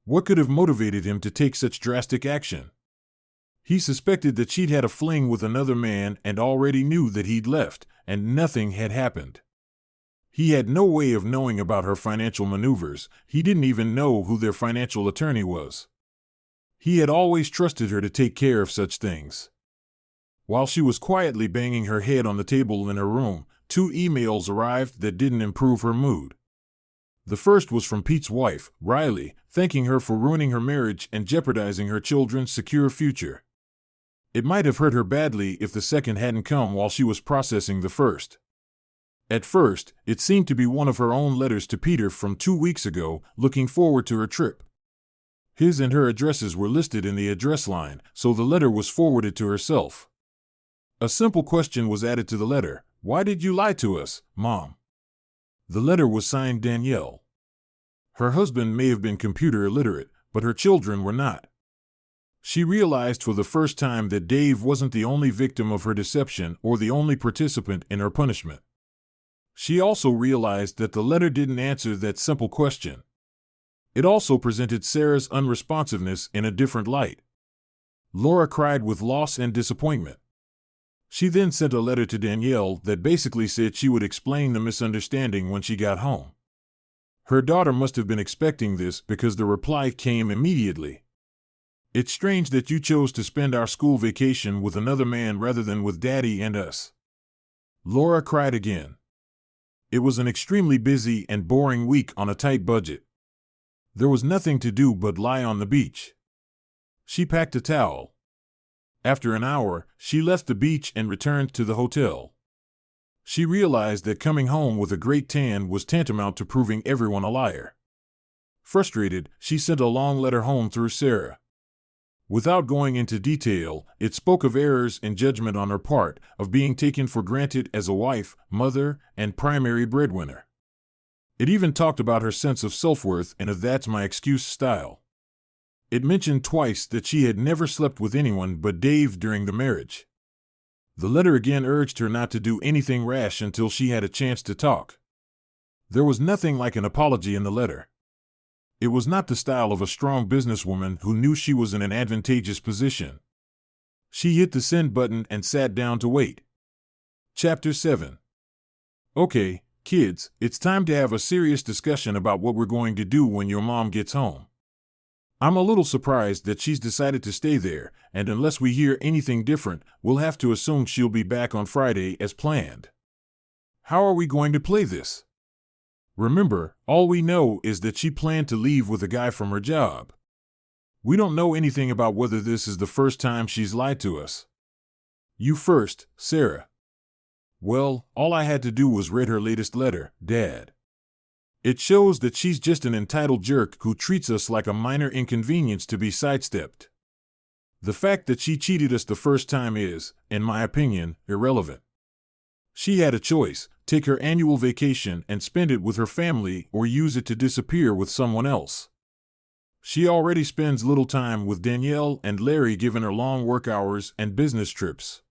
What could have motivated him to take such drastic action? He suspected that she'd had a fling with another man and already knew that he'd left, and nothing had happened. He had no way of knowing about her financial maneuvers. He didn't even know who their financial attorney was. He had always trusted her to take care of such things. While she was quietly banging her head on the table in her room, 2 emails arrived that didn't improve her mood. The first was from Pete's wife, Riley, thanking her for ruining her marriage and jeopardizing her children's secure future. It might have hurt her badly if the second hadn't come while she was processing the first. At first, it seemed to be one of her own letters to Peter from 2 weeks ago, looking forward to her trip. His and her addresses were listed in the address line, so the letter was forwarded to herself. A simple question was added to the letter. Why did you lie to us, Mom? The letter was signed Danielle. Her husband may have been computer illiterate, but her children were not. She realized for the first time that Dave wasn't the only victim of her deception or the only participant in her punishment. She also realized that the letter didn't answer that simple question. It also presented Sarah's unresponsiveness in a different light. Laura cried with loss and disappointment. She then sent a letter to Danielle that basically said she would explain the misunderstanding when she got home. Her daughter must have been expecting this because the reply came immediately. It's strange that you chose to spend our school vacation with another man rather than with Daddy and us. Laura cried again. It was an extremely busy and boring week on a tight budget. There was nothing to do but lie on the beach. She packed a towel. After an hour, she left the beach and returned to the hotel. She realized that coming home with a great tan was tantamount to proving everyone a liar. Frustrated, she sent a long letter home through Sarah. Without going into detail, it spoke of errors in judgment on her part, of being taken for granted as a wife, mother, and primary breadwinner. It even talked about her sense of self-worth in a "that's my excuse" style. It mentioned twice that she had never slept with anyone but Dave during the marriage. The letter again urged her not to do anything rash until she had a chance to talk. There was nothing like an apology in the letter. It was not the style of a strong businesswoman who knew she was in an advantageous position. She hit the send button and sat down to wait. Chapter 7. Okay, kids, it's time to have a serious discussion about what we're going to do when your mom gets home. I'm a little surprised that she's decided to stay there, and unless we hear anything different, we'll have to assume she'll be back on Friday as planned. How are we going to play this? Remember, all we know is that she planned to leave with a guy from her job. We don't know anything about whether this is the first time she's lied to us. You first, Sarah. Well, all I had to do was read her latest letter, Dad. It shows that she's just an entitled jerk who treats us like a minor inconvenience to be sidestepped. The fact that she cheated us the first time is, in my opinion, irrelevant. She had a choice: take her annual vacation and spend it with her family or use it to disappear with someone else. She already spends little time with Danielle and Larry given her long work hours and business trips.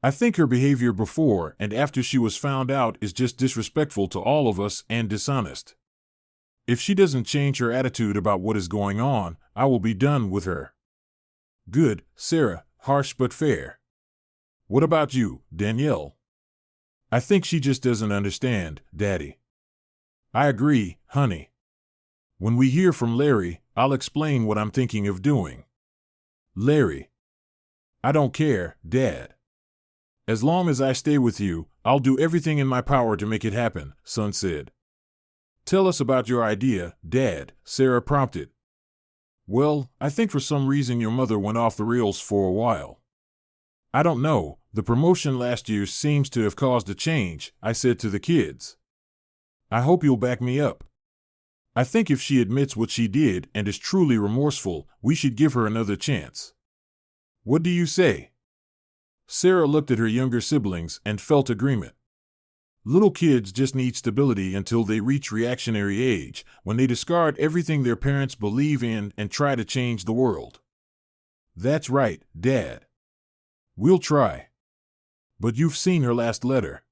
I think her behavior before and after she was found out is just disrespectful to all of us and dishonest. If she doesn't change her attitude about what is going on, I will be done with her. Good, Sarah, harsh but fair. What about you, Danielle? I think she just doesn't understand, Daddy. I agree, honey. When we hear from Larry, I'll explain what I'm thinking of doing. Larry. I don't care, Dad. As long as I stay with you, I'll do everything in my power to make it happen, son said. Tell us about your idea, Dad, Sarah prompted. Well, I think for some reason your mother went off the rails for a while. I don't know, the promotion last year seems to have caused a change, I said to the kids. I hope you'll back me up. I think if she admits what she did and is truly remorseful, we should give her another chance. What do you say? Sarah looked at her younger siblings and felt agreement. Little kids just need stability until they reach reactionary age, when they discard everything their parents believe in and try to change the world. That's right, Dad. We'll try. But you've seen her last letter.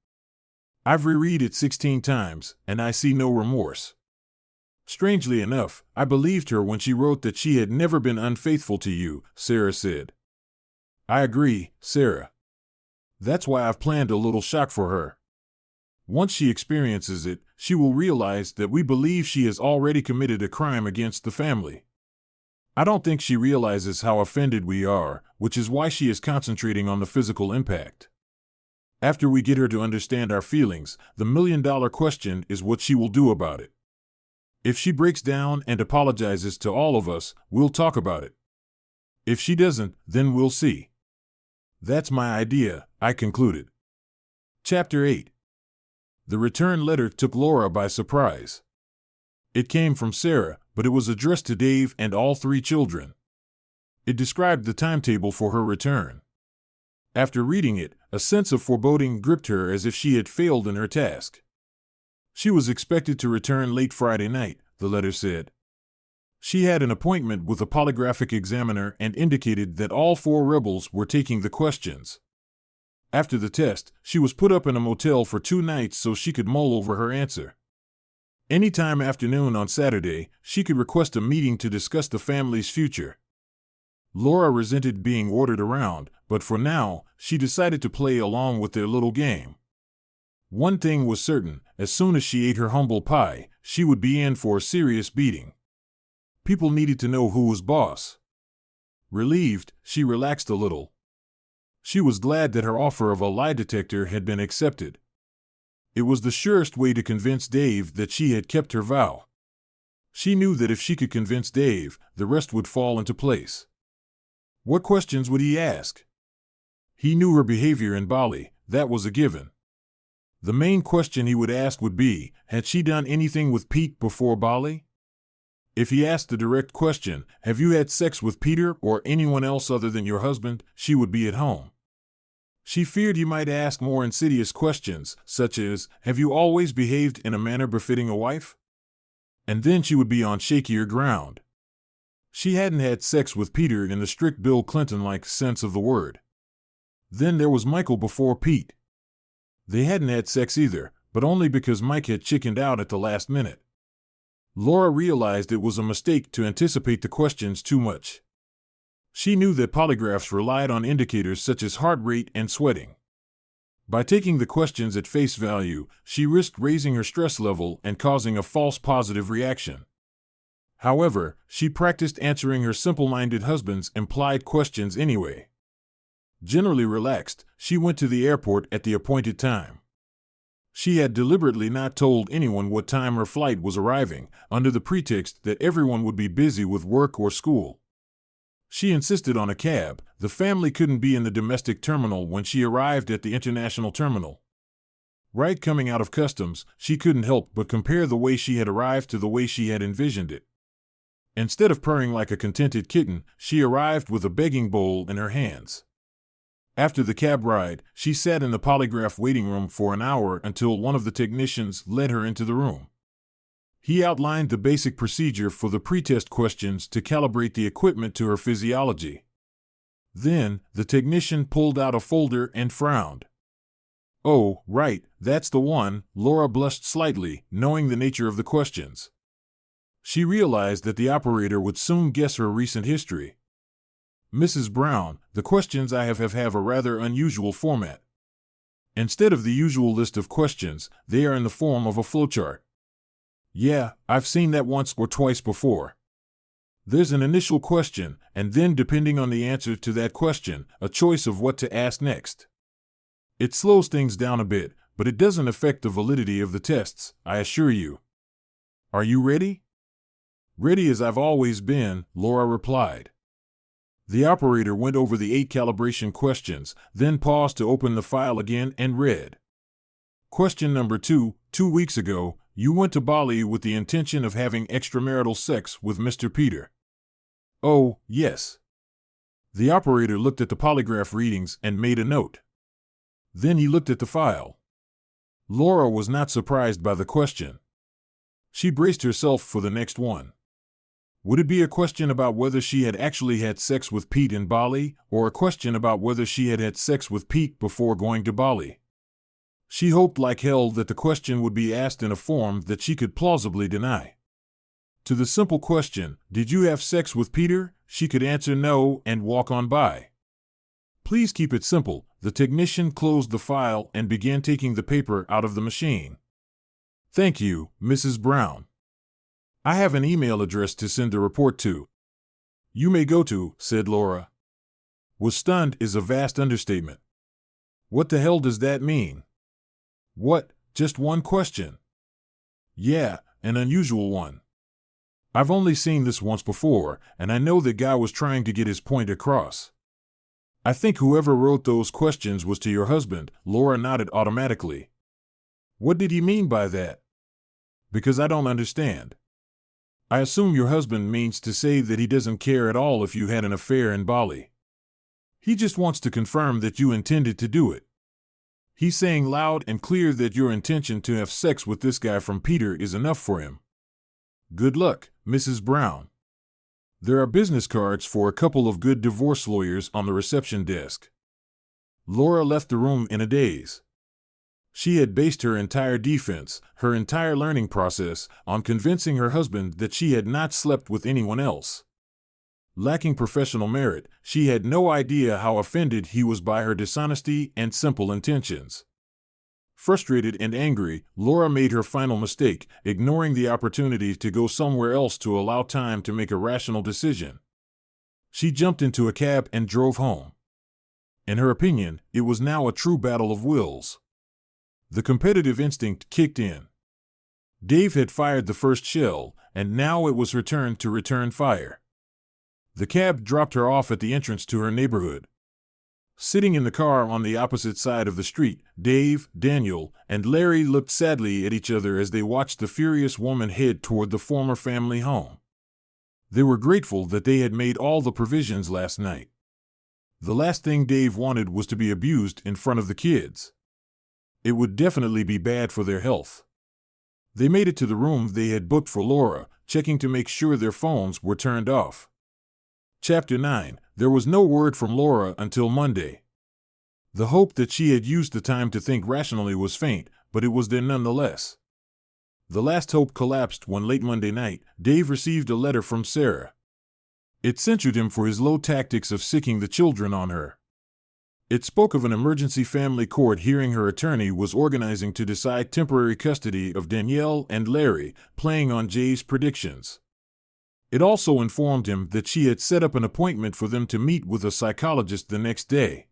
I've reread it 16 times, and I see no remorse. Strangely enough, I believed her when she wrote that she had never been unfaithful to you, Sarah said. I agree, Sarah. That's why I've planned a little shock for her. Once she experiences it, she will realize that we believe she has already committed a crime against the family. I don't think she realizes how offended we are, which is why she is concentrating on the physical impact. After we get her to understand our feelings, the million-dollar question is what she will do about it. If she breaks down and apologizes to all of us, we'll talk about it. If she doesn't, then we'll see. That's my idea, I concluded. Chapter 8. The return letter took Laura by surprise. It came from Sarah, but it was addressed to Dave and all 3 children. It described the timetable for her return. After reading it, a sense of foreboding gripped her as if she had failed in her task. She was expected to return late Friday night, the letter said. She had an appointment with a polygraphic examiner and indicated that all 4 rebels were taking the questions. After the test, she was put up in a motel for 2 nights so she could mull over her answer. Anytime after noon on Saturday, she could request a meeting to discuss the family's future. Laura resented being ordered around, but for now, she decided to play along with their little game. One thing was certain, as soon as she ate her humble pie, she would be in for a serious beating. People needed to know who was boss. Relieved, she relaxed a little. She was glad that her offer of a lie detector had been accepted. It was the surest way to convince Dave that she had kept her vow. She knew that if she could convince Dave, the rest would fall into place. What questions would he ask? He knew her behavior in Bali, that was a given. The main question he would ask would be, had she done anything with Pete before Bali? If he asked the direct question, have you had sex with Peter or anyone else other than your husband, she would be at home. She feared he might ask more insidious questions, such as, have you always behaved in a manner befitting a wife? And then she would be on shakier ground. She hadn't had sex with Peter in the strict Bill Clinton-like sense of the word. Then there was Michael before Pete. They hadn't had sex either, but only because Mike had chickened out at the last minute. Laura realized it was a mistake to anticipate the questions too much. She knew that polygraphs relied on indicators such as heart rate and sweating. By taking the questions at face value, she risked raising her stress level and causing a false positive reaction. However, she practiced answering her simple-minded husband's implied questions anyway. Generally relaxed, she went to the airport at the appointed time. She had deliberately not told anyone what time her flight was arriving, under the pretext that everyone would be busy with work or school. She insisted on a cab. The family couldn't be in the domestic terminal when she arrived at the international terminal. Right coming out of customs, she couldn't help but compare the way she had arrived to the way she had envisioned it. Instead of purring like a contented kitten, she arrived with a begging bowl in her hands. After the cab ride, she sat in the polygraph waiting room for an hour until one of the technicians led her into the room. He outlined the basic procedure for the pretest questions to calibrate the equipment to her physiology. Then, the technician pulled out a folder and frowned. Oh, right, that's the one, Laura blushed slightly, knowing the nature of the questions. She realized that the operator would soon guess her recent history. Mrs. Brown, the questions I have a rather unusual format. Instead of the usual list of questions, they are in the form of a flowchart. Yeah, I've seen that once or twice before. There's an initial question, and then depending on the answer to that question, a choice of what to ask next. It slows things down a bit, but it doesn't affect the validity of the tests, I assure you. Are you ready? Ready as I've always been, Laura replied. The operator went over the 8 calibration questions, then paused to open the file again and read. Question number 2, 2 weeks ago, you went to Bali with the intention of having extramarital sex with Mr. Peter. Oh, yes. The operator looked at the polygraph readings and made a note. Then he looked at the file. Laura was not surprised by the question. She braced herself for the next one. Would it be a question about whether she had actually had sex with Pete in Bali, or a question about whether she had had sex with Pete before going to Bali? She hoped like hell that the question would be asked in a form that she could plausibly deny. To the simple question, "Did you have sex with Peter?" she could answer no and walk on by. "Please keep it simple." The technician closed the file and began taking the paper out of the machine. "Thank you, Mrs. Brown. I have an email address to send the report to." "You may go to," said Laura. Was stunned is a vast understatement. What the hell does that mean? What, just one question? Yeah, an unusual one. I've only seen this once before, and I know the guy was trying to get his point across. I think whoever wrote those questions was to your husband. Laura nodded automatically. What did he mean by that? Because I don't understand. I assume your husband means to say that he doesn't care at all if you had an affair in Bali. He just wants to confirm that you intended to do it. He's saying loud and clear that your intention to have sex with this guy from Peter is enough for him. Good luck, Mrs. Brown. There are business cards for a couple of good divorce lawyers on the reception desk. Laura left the room in a daze. She had based her entire defense, her entire learning process, on convincing her husband that she had not slept with anyone else. Lacking professional merit, she had no idea how offended he was by her dishonesty and simple intentions. Frustrated and angry, Laura made her final mistake, ignoring the opportunity to go somewhere else to allow time to make a rational decision. She jumped into a cab and drove home. In her opinion, it was now a true battle of wills. The competitive instinct kicked in. Dave had fired the first shell, and now it was her turn to return fire. The cab dropped her off at the entrance to her neighborhood. Sitting in the car on the opposite side of the street, Dave, Daniel, and Larry looked sadly at each other as they watched the furious woman head toward the former family home. They were grateful that they had made all the provisions last night. The last thing Dave wanted was to be abused in front of the kids. It would definitely be bad for their health. They made it to the room they had booked for Laura, checking to make sure their phones were turned off. Chapter 9. There was no word from Laura until Monday. The hope that she had used the time to think rationally was faint, but it was there nonetheless. The last hope collapsed when late Monday night, Dave received a letter from Sarah. It censured him for his low tactics of sicking the children on her. It spoke of an emergency family court hearing her attorney was organizing to decide temporary custody of Danielle and Larry, playing on Jay's predictions. It also informed him that she had set up an appointment for them to meet with a psychologist the next day.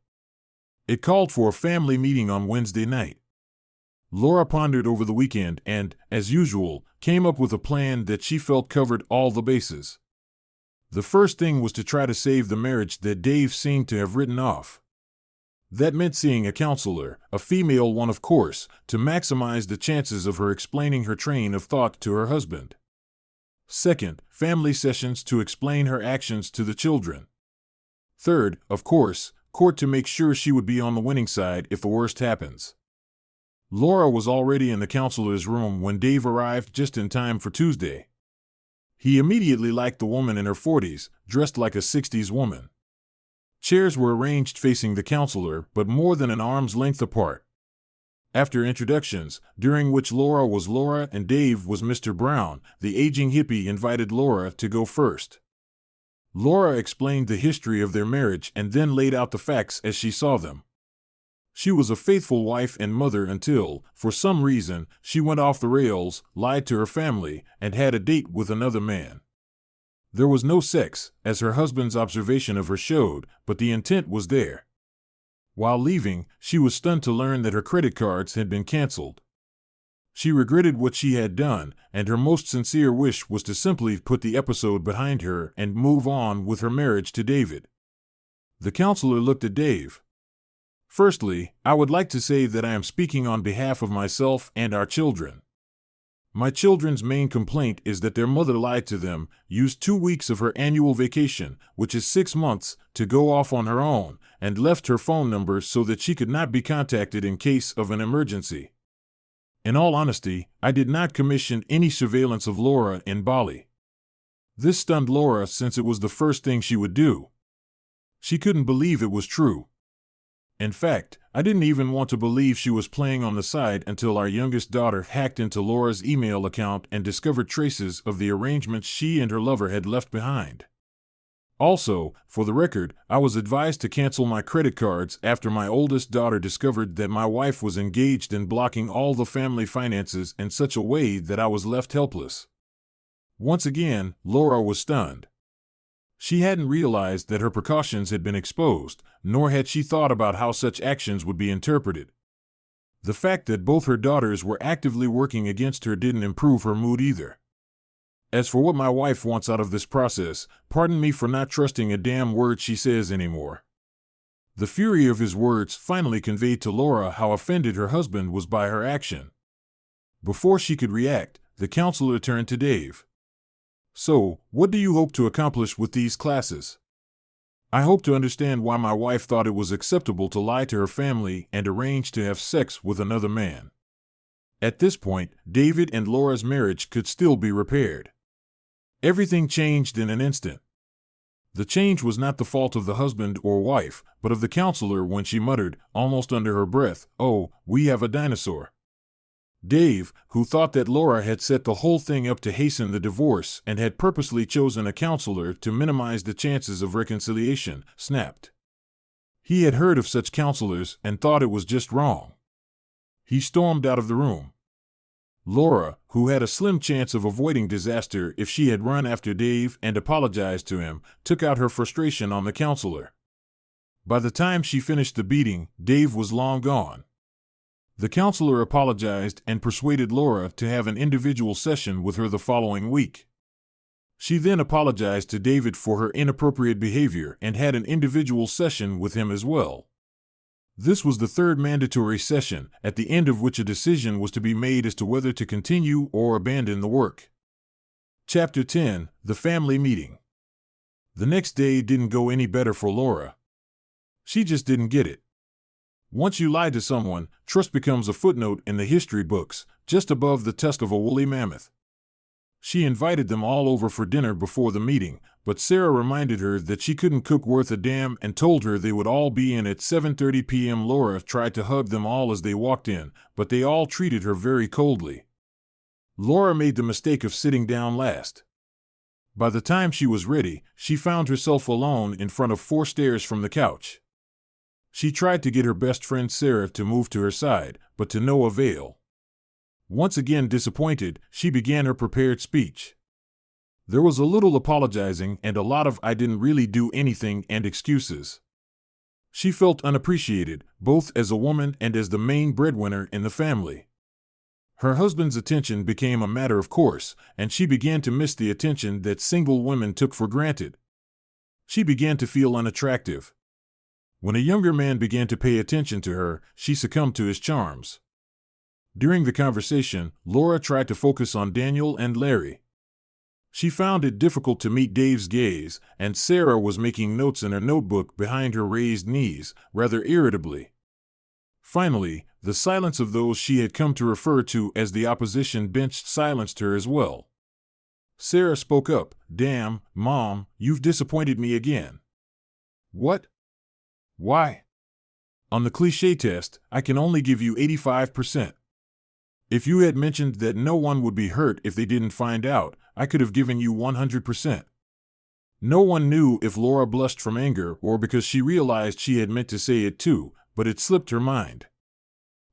It called for a family meeting on Wednesday night. Laura pondered over the weekend and, as usual, came up with a plan that she felt covered all the bases. The first thing was to try to save the marriage that Dave seemed to have written off. That meant seeing a counselor, a female one of course, to maximize the chances of her explaining her train of thought to her husband. Second, family sessions to explain her actions to the children. Third, of course, court to make sure she would be on the winning side if the worst happens. Laura was already in the counselor's room when Dave arrived just in time for Tuesday. He immediately liked the woman in her 40s, dressed like a 60s woman. Chairs were arranged facing the counselor, but more than an arm's length apart. After introductions, during which Laura was Laura and Dave was Mr. Brown, the aging hippie invited Laura to go first. Laura explained the history of their marriage and then laid out the facts as she saw them. She was a faithful wife and mother until, for some reason, she went off the rails, lied to her family, and had a date with another man. There was no sex, as her husband's observation of her showed, but the intent was there. While leaving, she was stunned to learn that her credit cards had been canceled. She regretted what she had done, and her most sincere wish was to simply put the episode behind her and move on with her marriage to David. The counselor looked at Dave. Firstly, I would like to say that I am speaking on behalf of myself and our children. My children's main complaint is that their mother lied to them, used 2 weeks of her annual vacation, which is 6 months, to go off on her own, and left her phone number so that she could not be contacted in case of an emergency. In all honesty, I did not commission any surveillance of Laura in Bali. This stunned Laura since it was the first thing she would do. She couldn't believe it was true. In fact, I didn't even want to believe she was playing on the side until our youngest daughter hacked into Laura's email account and discovered traces of the arrangements she and her lover had left behind. Also, for the record, I was advised to cancel my credit cards after my oldest daughter discovered that my wife was engaged in blocking all the family finances in such a way that I was left helpless. Once again, Laura was stunned. She hadn't realized that her precautions had been exposed, nor had she thought about how such actions would be interpreted. The fact that both her daughters were actively working against her didn't improve her mood either. As for what my wife wants out of this process, pardon me for not trusting a damn word she says anymore. The fury of his words finally conveyed to Laura how offended her husband was by her action. Before she could react, the counselor turned to Dave. So, what do you hope to accomplish with these classes? I hope to understand why my wife thought it was acceptable to lie to her family and arrange to have sex with another man. At this point, David and Laura's marriage could still be repaired. Everything changed in an instant. The change was not the fault of the husband or wife, but of the counselor when she muttered, almost under her breath, "Oh, we have a dinosaur." Dave, who thought that Laura had set the whole thing up to hasten the divorce and had purposely chosen a counselor to minimize the chances of reconciliation, snapped. He had heard of such counselors and thought it was just wrong. He stormed out of the room. Laura, who had a slim chance of avoiding disaster if she had run after Dave and apologized to him, took out her frustration on the counselor. By the time she finished the beating, Dave was long gone. The counselor apologized and persuaded Laura to have an individual session with her the following week. She then apologized to David for her inappropriate behavior and had an individual session with him as well. This was the third mandatory session, at the end of which a decision was to be made as to whether to continue or abandon the work. Chapter 10: The Family Meeting. The next day didn't go any better for Laura. She just didn't get it. Once you lie to someone, trust becomes a footnote in the history books, just above the tusk of a woolly mammoth. She invited them all over for dinner before the meeting, but Sarah reminded her that she couldn't cook worth a damn and told her they would all be in at 7:30 p.m. Laura tried to hug them all as they walked in, but they all treated her very coldly. Laura made the mistake of sitting down last. By the time she was ready, she found herself alone in front of 4 stairs from the couch. She tried to get her best friend Sarah to move to her side, but to no avail. Once again disappointed, she began her prepared speech. There was a little apologizing and a lot of "I didn't really do anything" and excuses. She felt unappreciated, both as a woman and as the main breadwinner in the family. Her husband's attention became a matter of course, and she began to miss the attention that single women took for granted. She began to feel unattractive. When a younger man began to pay attention to her, she succumbed to his charms. During the conversation, Laura tried to focus on Daniel and Larry. She found it difficult to meet Dave's gaze, and Sarah was making notes in her notebook behind her raised knees, rather irritably. Finally, the silence of those she had come to refer to as the opposition bench silenced her as well. Sarah spoke up, "Damn, Mom, you've disappointed me again." "What? Why?" "On the cliché test, I can only give you 85%. If you had mentioned that no one would be hurt if they didn't find out, I could have given you 100%. No one knew if Laura blushed from anger or because she realized she had meant to say it too, but it slipped her mind.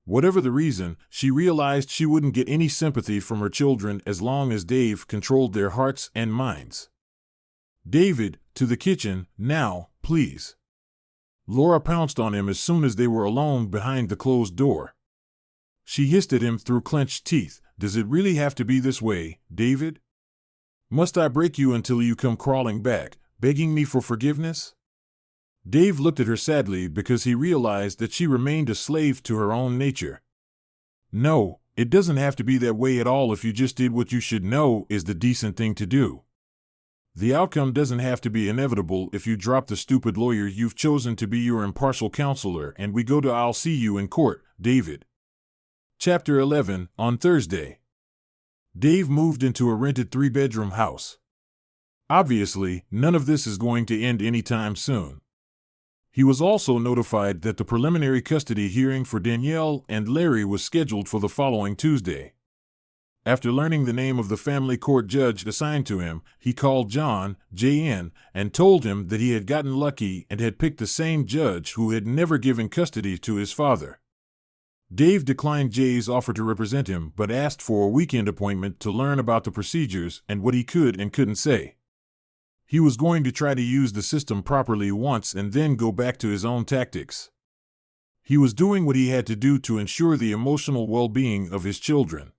Whatever the reason, she realized she wouldn't get any sympathy from her children as long as Dave controlled their hearts and minds. "David, to the kitchen, now, please." Laura pounced on him as soon as they were alone behind the closed door. She hissed at him through clenched teeth, "Does it really have to be this way, David? Must I break you until you come crawling back, begging me for forgiveness?" Dave looked at her sadly because he realized that she remained a slave to her own nature. "No, it doesn't have to be that way at all if you just did what you should know is the decent thing to do. The outcome doesn't have to be inevitable if you drop the stupid lawyer you've chosen to be your impartial counselor and we go to I'll see you in court, David." Chapter 11, on Thursday. Dave moved into a rented 3-bedroom house. Obviously, none of this is going to end anytime soon. He was also notified that the preliminary custody hearing for Danielle and Larry was scheduled for the following Tuesday. After learning the name of the family court judge assigned to him, he called John, JN, and told him that he had gotten lucky and had picked the same judge who had never given custody to his father. Dave declined Jay's offer to represent him, but asked for a weekend appointment to learn about the procedures and what he could and couldn't say. He was going to try to use the system properly once and then go back to his own tactics. He was doing what he had to do to ensure the emotional well-being of his children.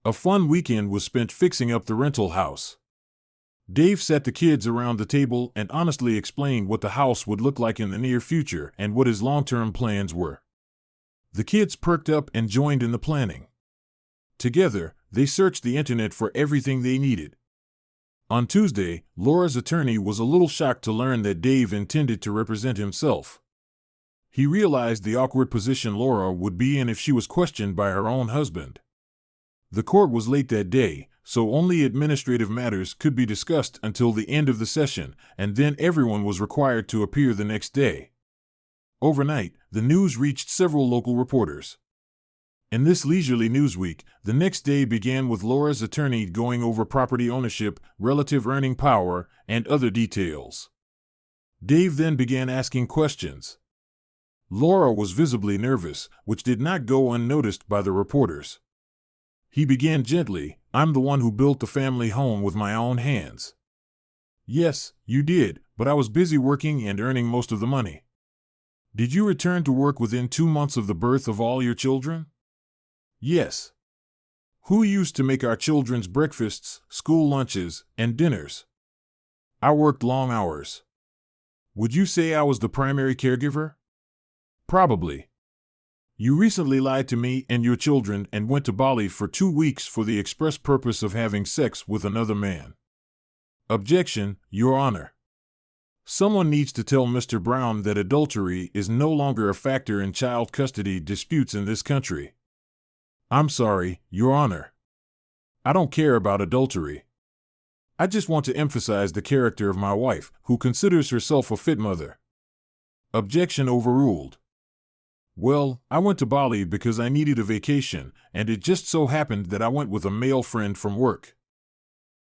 A fun weekend was spent fixing up the rental house. Dave sat the kids around the table and honestly explained what the house would look like in the near future and what his long-term plans were. The kids perked up and joined in the planning. Together, they searched the internet for everything they needed. On Tuesday, Laura's attorney was a little shocked to learn that Dave intended to represent himself. He realized the awkward position Laura would be in if she was questioned by her own husband. The court was late that day, so only administrative matters could be discussed until the end of the session, and then everyone was required to appear the next day. Overnight, the news reached several local reporters. In this leisurely news week, the next day began with Laura's attorney going over property ownership, relative earning power, and other details. Dave then began asking questions. Laura was visibly nervous, which did not go unnoticed by the reporters. He began gently, "I'm the one who built the family home with my own hands." "Yes, you did, but I was busy working and earning most of the money." "Did you return to work within 2 months of the birth of all your children?" "Yes." "Who used to make our children's breakfasts, school lunches, and dinners?" "I worked long hours." "Would you say I was the primary caregiver?" "Probably." "You recently lied to me and your children and went to Bali for 2 weeks for the express purpose of having sex with another man." "Objection, Your Honor. Someone needs to tell Mr. Brown that adultery is no longer a factor in child custody disputes in this country." "I'm sorry, Your Honor. I don't care about adultery. I just want to emphasize the character of my wife, who considers herself a fit mother." "Objection overruled." "Well, I went to Bali because I needed a vacation, and it just so happened that I went with a male friend from work."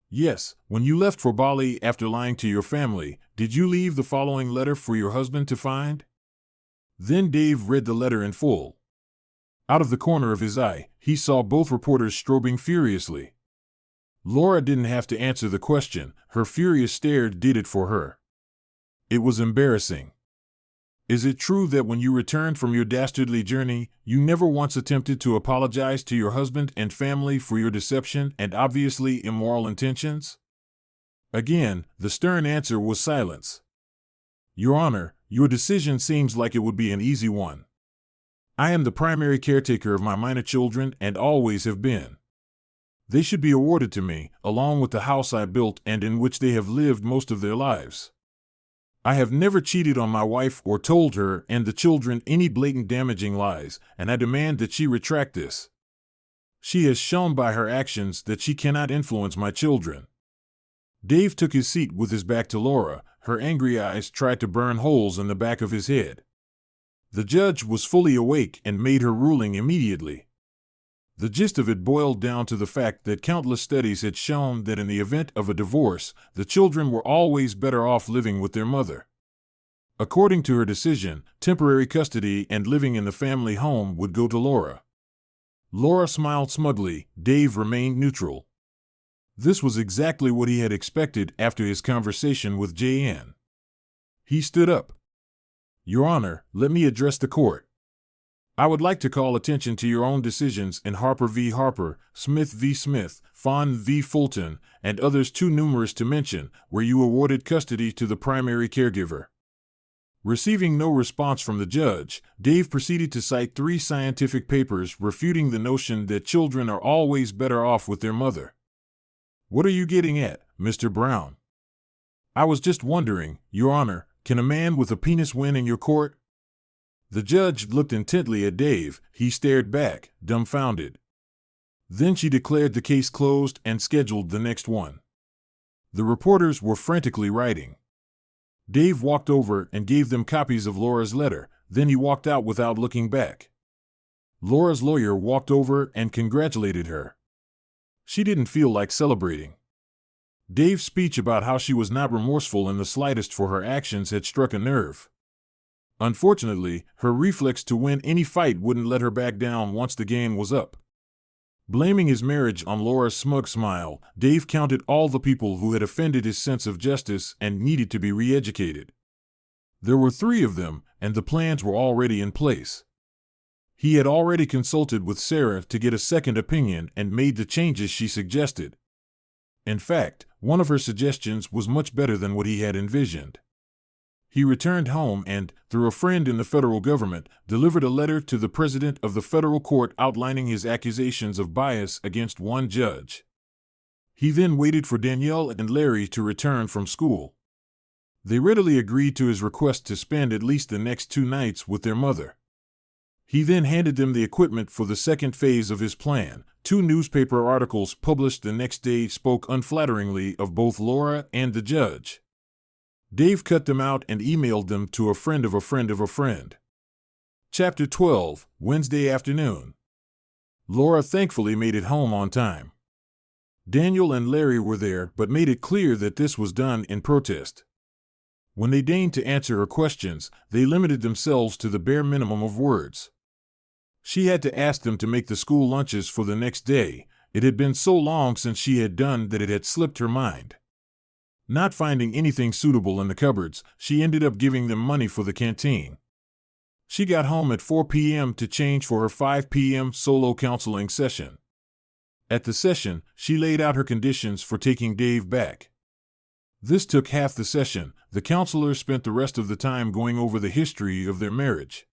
"Yes, when you left for Bali after lying to your family, did you leave the following letter for your husband to find?" Then Dave read the letter in full. Out of the corner of his eye, he saw both reporters strobing furiously. Laura didn't have to answer the question, her furious stare did it for her. It was embarrassing. "Is it true that when you returned from your dastardly journey, you never once attempted to apologize to your husband and family for your deception and obviously immoral intentions?" Again, the stern answer was silence. "Your Honor, your decision seems like it would be an easy one. I am the primary caretaker of my minor children and always have been. They should be awarded to me, along with the house I built and in which they have lived most of their lives. I have never cheated on my wife or told her and the children any blatant damaging lies, and I demand that she retract this. She has shown by her actions that she cannot influence my children." Dave took his seat with his back to Laura. Her angry eyes tried to burn holes in the back of his head. The judge was fully awake and made her ruling immediately. The gist of it boiled down to the fact that countless studies had shown that in the event of a divorce, the children were always better off living with their mother. According to her decision, temporary custody and living in the family home would go to Laura. Laura smiled smugly. Dave remained neutral. This was exactly what he had expected after his conversation with J.N. He stood up. "Your Honor, let me address the court. I would like to call attention to your own decisions in Harper v. Harper, Smith v. Smith, Fawn v. Fulton, and others too numerous to mention, where you awarded custody to the primary caregiver." Receiving no response from the judge, Dave proceeded to cite 3 scientific papers refuting the notion that children are always better off with their mother. "What are you getting at, Mr. Brown?" "I was just wondering, Your Honor, can a man with a penis win in your court?" The judge looked intently at Dave. He stared back, dumbfounded. Then she declared the case closed and scheduled the next one. The reporters were frantically writing. Dave walked over and gave them copies of Laura's letter, then he walked out without looking back. Laura's lawyer walked over and congratulated her. She didn't feel like celebrating. Dave's speech about how she was not remorseful in the slightest for her actions had struck a nerve. Unfortunately, her reflex to win any fight wouldn't let her back down once the game was up. Blaming his marriage on Laura's smug smile, Dave counted all the people who had offended his sense of justice and needed to be re-educated. There were 3 of them, and the plans were already in place. He had already consulted with Sarah to get a second opinion and made the changes she suggested. In fact, one of her suggestions was much better than what he had envisioned. He returned home and, through a friend in the federal government, delivered a letter to the president of the federal court outlining his accusations of bias against one judge. He then waited for Danielle and Larry to return from school. They readily agreed to his request to spend at least the next 2 nights with their mother. He then handed them the equipment for the second phase of his plan. 2 newspaper articles published the next day spoke unflatteringly of both Laura and the judge. Dave cut them out and emailed them to a friend of a friend of a friend. Chapter 12, Wednesday afternoon. Laura thankfully made it home on time. Daniel and Larry were there but made it clear that this was done in protest. When they deigned to answer her questions, they limited themselves to the bare minimum of words. She had to ask them to make the school lunches for the next day. It had been so long since she had done that it had slipped her mind. Not finding anything suitable in the cupboards, she ended up giving them money for the canteen. She got home at 4 p.m. to change for her 5 p.m. solo counseling session. At the session, she laid out her conditions for taking Dave back. This took half the session. The counselor spent the rest of the time going over the history of their marriage.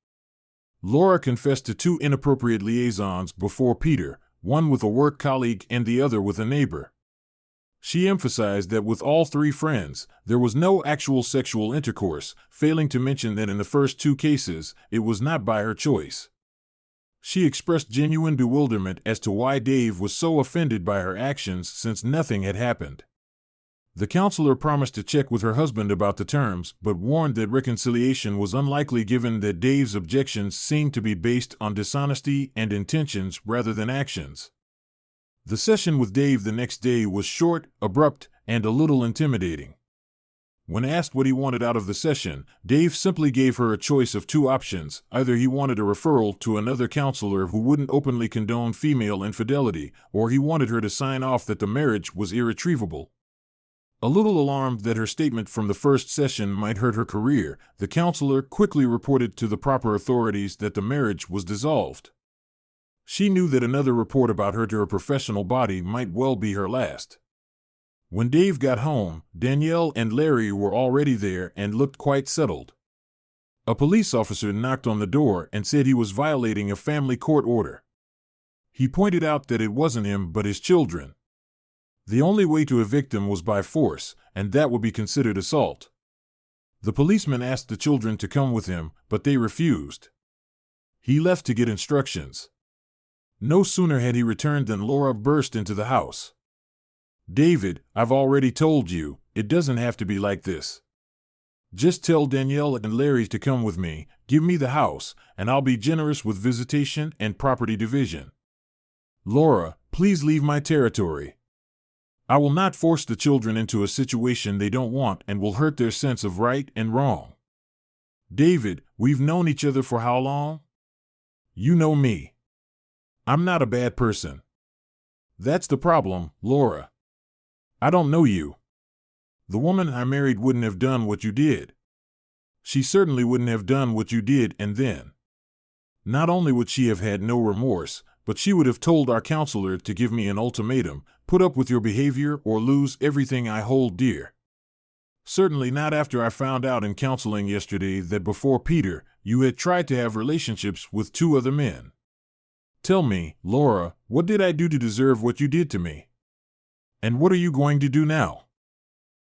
Laura confessed to 2 inappropriate liaisons before Peter, one with a work colleague and the other with a neighbor. She emphasized that with all 3 friends, there was no actual sexual intercourse, failing to mention that in the first 2 cases, it was not by her choice. She expressed genuine bewilderment as to why Dave was so offended by her actions since nothing had happened. The counselor promised to check with her husband about the terms, but warned that reconciliation was unlikely given that Dave's objections seemed to be based on dishonesty and intentions rather than actions. The session with Dave the next day was short, abrupt, and a little intimidating. When asked what he wanted out of the session, Dave simply gave her a choice of 2 options. Either he wanted a referral to another counselor who wouldn't openly condone female infidelity, or he wanted her to sign off that the marriage was irretrievable. A little alarmed that her statement from the first session might hurt her career, the counselor quickly reported to the proper authorities that the marriage was dissolved. She knew that another report about her to her professional body might well be her last. When Dave got home, Danielle and Larry were already there and looked quite settled. A police officer knocked on the door and said he was violating a family court order. He pointed out that it wasn't him but his children. The only way to evict them was by force, and that would be considered assault. The policeman asked the children to come with him, but they refused. He left to get instructions. No sooner had he returned than Laura burst into the house. "David, I've already told you, it doesn't have to be like this. Just tell Danielle and Larry to come with me, give me the house, and I'll be generous with visitation and property division. Laura, please leave my territory. I will not force the children into a situation they don't want and will hurt their sense of right and wrong. David, we've known each other for how long? You know me. I'm not a bad person. That's the problem, Laura. I don't know you. The woman I married wouldn't have done what you did. She certainly wouldn't have done what you did and then. Not only would she have had no remorse, but she would have told our counselor to give me an ultimatum, put up with your behavior or lose everything I hold dear. Certainly not after I found out in counseling yesterday that before Peter, you had tried to have relationships with 2 other men. Tell me, Laura, what did I do to deserve what you did to me? And what are you going to do now?"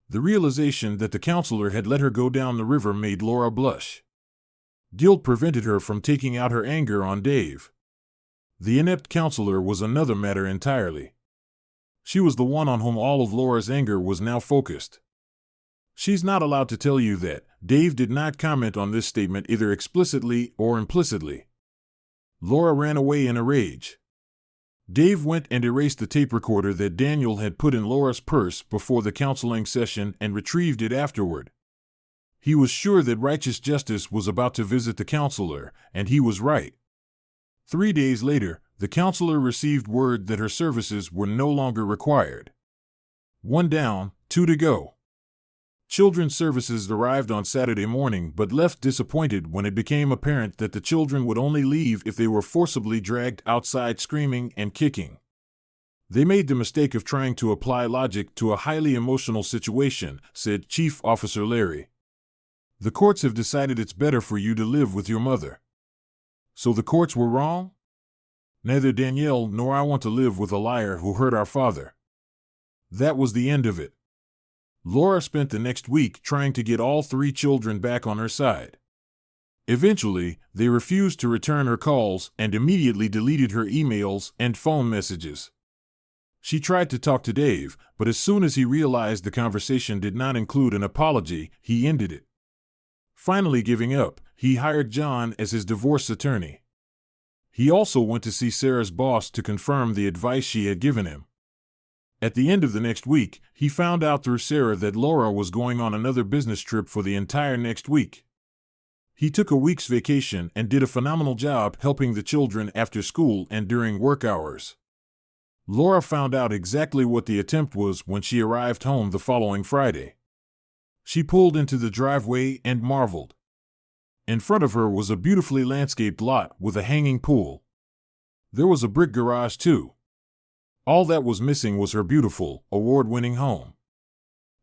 The realization that the counselor had let her go down the river made Laura blush. Guilt prevented her from taking out her anger on Dave. The inept counselor was another matter entirely. She was the one on whom all of Laura's anger was now focused. She's not allowed to tell you that. Dave did not comment on this statement either explicitly or implicitly. Laura ran away in a rage. Dave went and erased the tape recorder that Daniel had put in Laura's purse before the counseling session and retrieved it afterward. He was sure that righteous justice was about to visit the counselor, and he was right. 3 days later, the counselor received word that her services were no longer required. 1 down, 2 to go. Children's services arrived on Saturday morning but left disappointed when it became apparent that the children would only leave if they were forcibly dragged outside screaming and kicking. They made the mistake of trying to apply logic to a highly emotional situation, said Chief Officer Larry. The courts have decided it's better for you to live with your mother. So the courts were wrong? Neither Danielle nor I want to live with a liar who hurt our father. That was the end of it. Laura spent the next week trying to get all 3 children back on her side. Eventually, they refused to return her calls and immediately deleted her emails and phone messages. She tried to talk to Dave, but as soon as he realized the conversation did not include an apology, he ended it. Finally giving up, he hired John as his divorce attorney. He also went to see Sarah's boss to confirm the advice she had given him. At the end of the next week, he found out through Sarah that Laura was going on another business trip for the entire next week. He took a week's vacation and did a phenomenal job helping the children after school and during work hours. Laura found out exactly what the attempt was when she arrived home the following Friday. She pulled into the driveway and marveled. In front of her was a beautifully landscaped lot with a hanging pool. There was a brick garage too. All that was missing was her beautiful, award-winning home.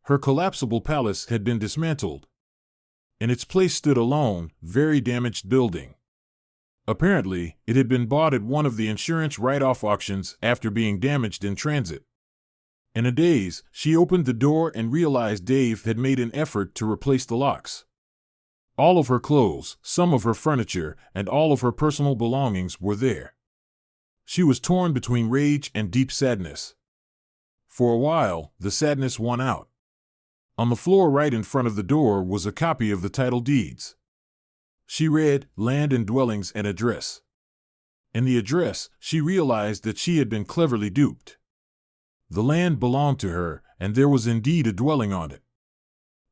Her collapsible palace had been dismantled. In its place stood a lone, very damaged building. Apparently, it had been bought at one of the insurance write-off auctions after being damaged in transit. In a daze, she opened the door and realized Dave had made an effort to replace the locks. All of her clothes, some of her furniture, and all of her personal belongings were there. She was torn between rage and deep sadness. For a while, the sadness won out. On the floor right in front of the door was a copy of the title deeds. She read, "Land and dwellings and address." In the address, she realized that she had been cleverly duped. The land belonged to her, and there was indeed a dwelling on it.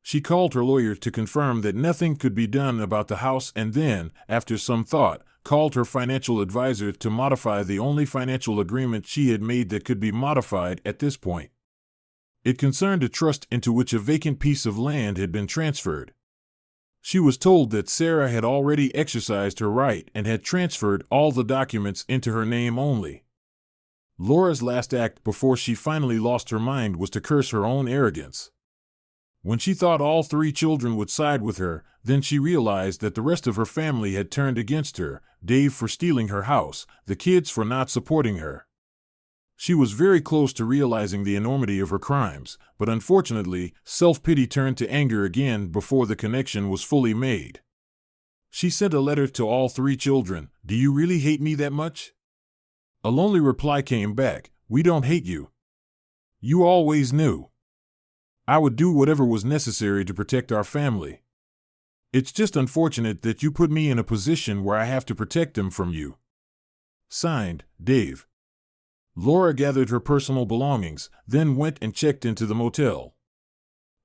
She called her lawyer to confirm that nothing could be done about the house and then, after some thought, called her financial advisor to modify the only financial agreement she had made that could be modified at this point. It concerned a trust into which a vacant piece of land had been transferred. She was told that Sarah had already exercised her right and had transferred all the documents into her name only. Laura's last act before she finally lost her mind was to curse her own arrogance. When she thought all 3 children would side with her, then she realized that the rest of her family had turned against her, Dave for stealing her house, the kids for not supporting her. She was very close to realizing the enormity of her crimes, but unfortunately, self-pity turned to anger again before the connection was fully made. She sent a letter to all 3 children, "Do you really hate me that much?" A lonely reply came back, "We don't hate you. You always knew. I would do whatever was necessary to protect our family. It's just unfortunate that you put me in a position where I have to protect them from you." Signed, Dave. Laura gathered her personal belongings, then went and checked into the motel.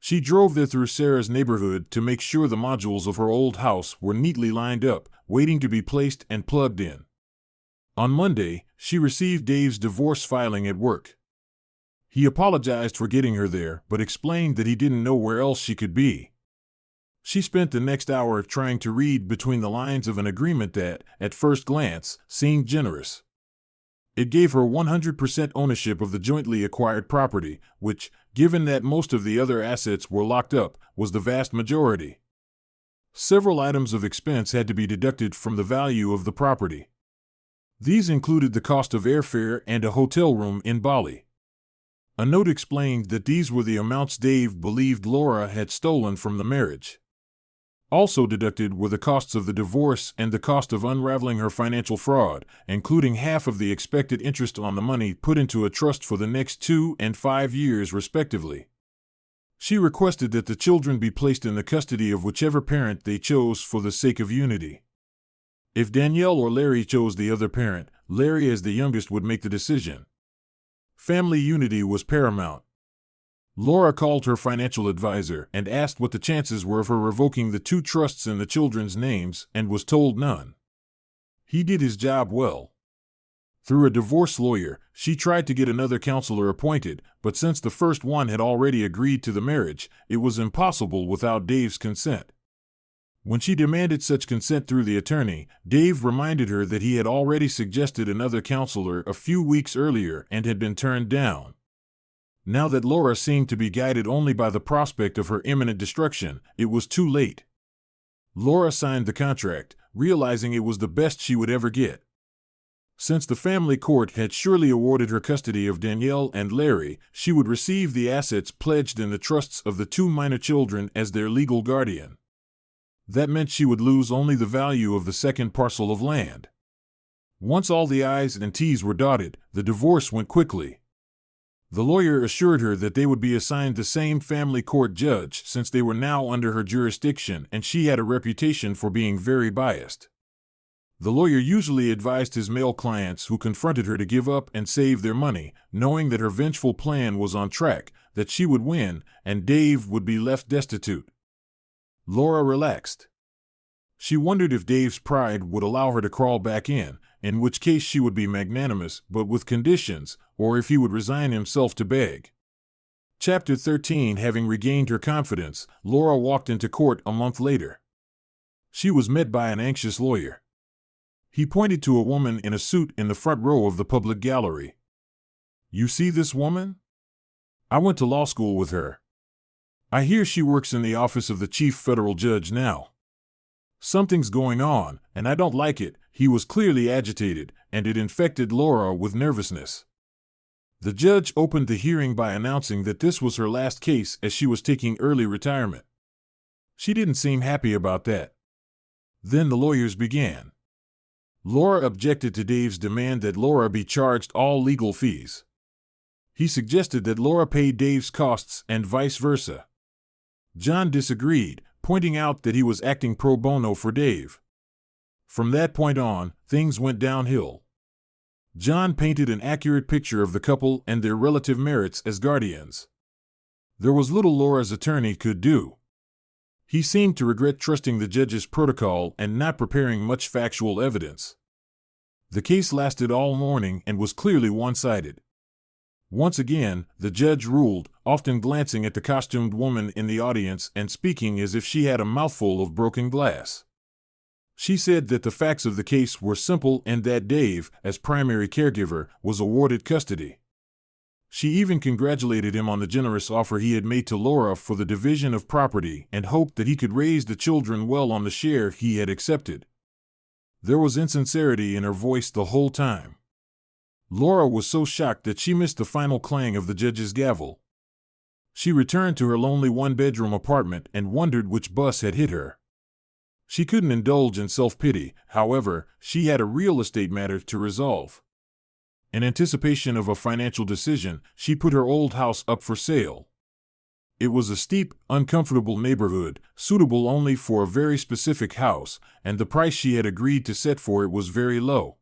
She drove there through Sarah's neighborhood to make sure the modules of her old house were neatly lined up, waiting to be placed and plugged in. On Monday, she received Dave's divorce filing at work. He apologized for getting her there, but explained that he didn't know where else she could be. She spent the next hour trying to read between the lines of an agreement that, at first glance, seemed generous. It gave her 100% ownership of the jointly acquired property, which, given that most of the other assets were locked up, was the vast majority. Several items of expense had to be deducted from the value of the property. These included the cost of airfare and a hotel room in Bali. A note explained that these were the amounts Dave believed Laura had stolen from the marriage. Also deducted were the costs of the divorce and the cost of unraveling her financial fraud, including half of the expected interest on the money put into a trust for the next 2 and 5 years respectively. She requested that the children be placed in the custody of whichever parent they chose for the sake of unity. If Danielle or Larry chose the other parent, Larry as the youngest would make the decision. Family unity was paramount. Laura called her financial advisor and asked what the chances were of her revoking the 2 trusts in the children's names, and was told none. He did his job well. Through a divorce lawyer, she tried to get another counselor appointed, but since the first one had already agreed to the marriage, it was impossible without Dave's consent. When she demanded such consent through the attorney, Dave reminded her that he had already suggested another counselor a few weeks earlier and had been turned down. Now that Laura seemed to be guided only by the prospect of her imminent destruction, it was too late. Laura signed the contract, realizing it was the best she would ever get. Since the family court had surely awarded her custody of Danielle and Larry, she would receive the assets pledged in the trusts of the 2 minor children as their legal guardian. That meant she would lose only the value of the second parcel of land. Once all the I's and T's were dotted, the divorce went quickly. The lawyer assured her that they would be assigned the same family court judge since they were now under her jurisdiction, and she had a reputation for being very biased. The lawyer usually advised his male clients who confronted her to give up and save their money, knowing that her vengeful plan was on track, that she would win, and Dave would be left destitute. Laura relaxed. She wondered if Dave's pride would allow her to crawl back in which case she would be magnanimous but with conditions, or if he would resign himself to beg. Chapter 13. Having regained her confidence, Laura walked into court a month later. She was met by an anxious lawyer. He pointed to a woman in a suit in the front row of the public gallery. "You see this woman? I went to law school with her. I hear she works in the office of the chief federal judge now. Something's going on, and I don't like it." He was clearly agitated, and it infected Laura with nervousness. The judge opened the hearing by announcing that this was her last case as she was taking early retirement. She didn't seem happy about that. Then the lawyers began. Laura objected to Dave's demand that Laura be charged all legal fees. He suggested that Laura pay Dave's costs and vice versa. John disagreed, pointing out that he was acting pro bono for Dave. From that point on, things went downhill. John painted an accurate picture of the couple and their relative merits as guardians. There was little Laura's attorney could do. He seemed to regret trusting the judge's protocol and not preparing much factual evidence. The case lasted all morning and was clearly one-sided. Once again, the judge ruled, often glancing at the costumed woman in the audience and speaking as if she had a mouthful of broken glass. She said that the facts of the case were simple and that Dave, as primary caregiver, was awarded custody. She even congratulated him on the generous offer he had made to Laura for the division of property and hoped that he could raise the children well on the share he had accepted. There was insincerity in her voice the whole time. Laura was so shocked that she missed the final clang of the judge's gavel. She returned to her lonely one-bedroom apartment and wondered which bus had hit her. She couldn't indulge in self-pity, however, she had a real estate matter to resolve. In anticipation of a financial decision, she put her old house up for sale. It was a steep, uncomfortable neighborhood, suitable only for a very specific house, and the price she had agreed to set for it was very low.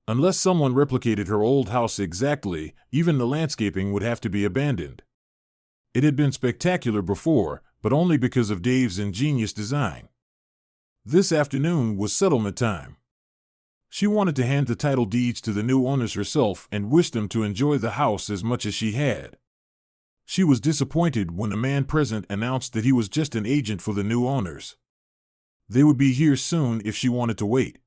Unless someone replicated her old house exactly, even the landscaping would have to be abandoned. It had been spectacular before, but only because of Dave's ingenious design. This afternoon was settlement time. She wanted to hand the title deeds to the new owners herself and wished them to enjoy the house as much as she had. She was disappointed when the man present announced that he was just an agent for the new owners. They would be here soon if she wanted to wait.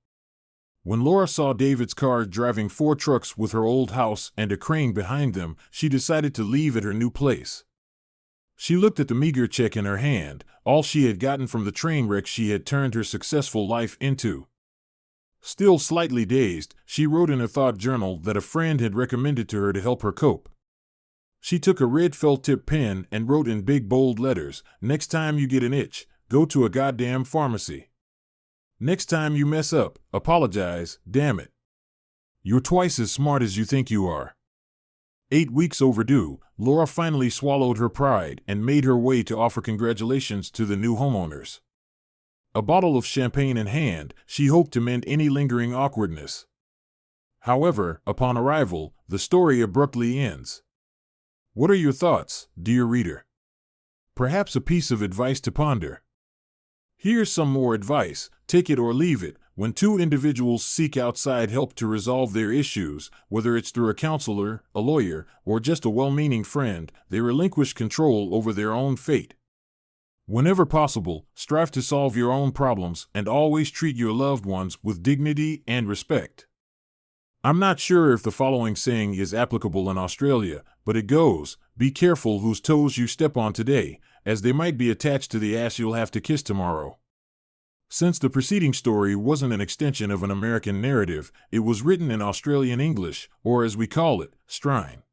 When Laura saw David's car driving 4 trucks with her old house and a crane behind them, she decided to leave at her new place. She looked at the meager check in her hand, all she had gotten from the train wreck she had turned her successful life into. Still slightly dazed, she wrote in her thought journal that a friend had recommended to her to help her cope. She took a red felt-tip pen and wrote in big bold letters, "Next time you get an itch, go to a goddamn pharmacy. Next time you mess up, apologize, damn it. You're twice as smart as you think you are." 8 weeks overdue, Laura finally swallowed her pride and made her way to offer congratulations to the new homeowners. A bottle of champagne in hand, she hoped to mend any lingering awkwardness. However, upon arrival, the story abruptly ends. What are your thoughts, dear reader? Perhaps a piece of advice to ponder. Here's some more advice, take it or leave it. When two individuals seek outside help to resolve their issues, whether it's through a counselor, a lawyer, or just a well-meaning friend, they relinquish control over their own fate. Whenever possible, strive to solve your own problems and always treat your loved ones with dignity and respect. I'm not sure if the following saying is applicable in Australia, but it goes, be careful whose toes you step on today, as they might be attached to the ass you'll have to kiss tomorrow. Since the preceding story wasn't an extension of an American narrative, it was written in Australian English, or as we call it, strine.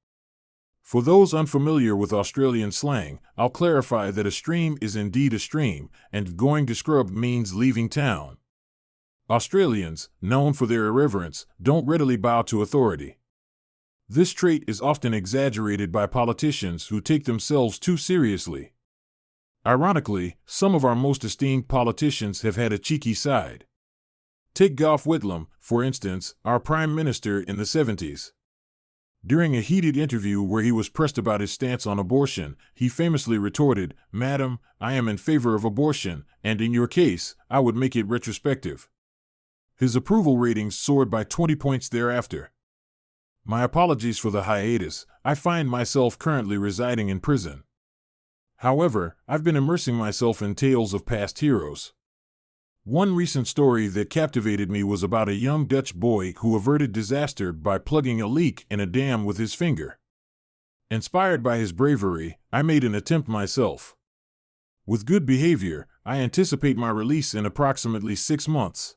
For those unfamiliar with Australian slang, I'll clarify that a stream is indeed a stream, and going to scrub means leaving town. Australians, known for their irreverence, don't readily bow to authority. This trait is often exaggerated by politicians who take themselves too seriously. Ironically, some of our most esteemed politicians have had a cheeky side. Take Gough Whitlam, for instance, our Prime Minister in the 70s. During a heated interview where he was pressed about his stance on abortion, he famously retorted, "Madam, I am in favor of abortion, and in your case, I would make it retrospective." His approval ratings soared by 20 points thereafter. My apologies for the hiatus. I find myself currently residing in prison. However, I've been immersing myself in tales of past heroes. One recent story that captivated me was about a young Dutch boy who averted disaster by plugging a leak in a dam with his finger. Inspired by his bravery, I made an attempt myself. With good behavior, I anticipate my release in approximately 6 months.